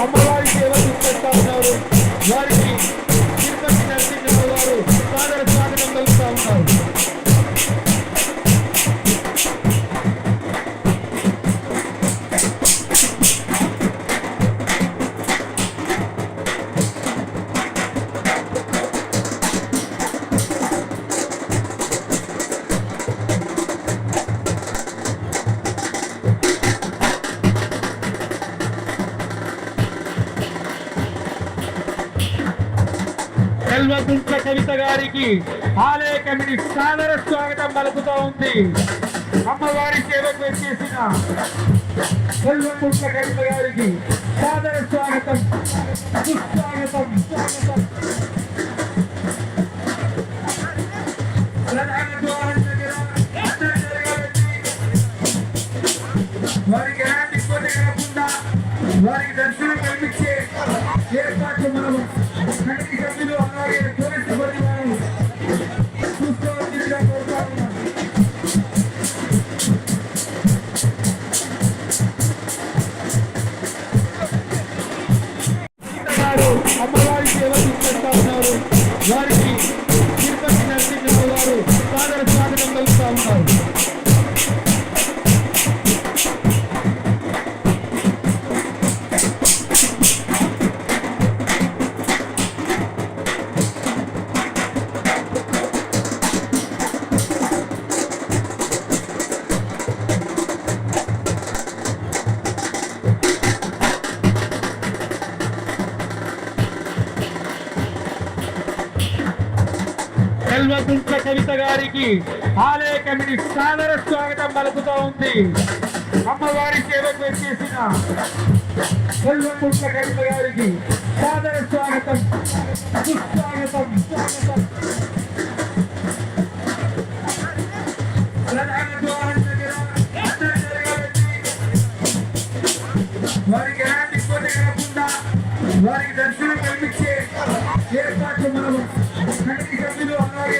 అమ్మవారి సేవ చూపిస్తా ఉన్నారు. వారికి తిరుపతి నరసింహ గారు సాదర స్వాగతం కలుగుతా ఉన్నారు. సెల్వకుంట్ల కవిత గారికి ఆలయ కమిటీ సాదర స్వాగతం పలుకుతూ ఉంది. అమ్మవారి సేవకు వచ్చేసిన సెల్వకుంట్ల కవిత గారికి సాదర స్వాగతం, సుస్వాగతం. ప్రధాన ద్వారం దగ్గర వారికి ఎలాంటి ఇబ్బంది కలగకుండా వారికి దర్శనం కల్పించే ఏర్పాట్లు మనం కమిటీ సభ్యులు అలాగే పోలీసు సిబ్బంది వారు చూసుకోవాల్సిందిగా కోరుతా ఉన్నాం. అమ్మవారి సేవ చూపిస్తా ఉన్నారు. వారికి తిరుపతి నరసింహ గారు సాదర స్వాగతం కలుగుతా ఉన్నారు. సెల్వకుంట్ల కవిత గారికి ఆలయ కమిటీ సాదర స్వాగతం పలుకుతూ ఉంది. అమ్మవారి సేవకు వచ్చేసిన సెల్వకుంట్ల కవిత గారికి సాదర స్వాగతం, సుస్వాగతం. ప్రధాన ద్వారం దగ్గర వారికి ఎలాంటి ఇబ్బంది కలగకుండా వారికి దర్శనం కల్పించే ఏర్పాట్లు మనం కమిటీ సభ్యులు అలాగే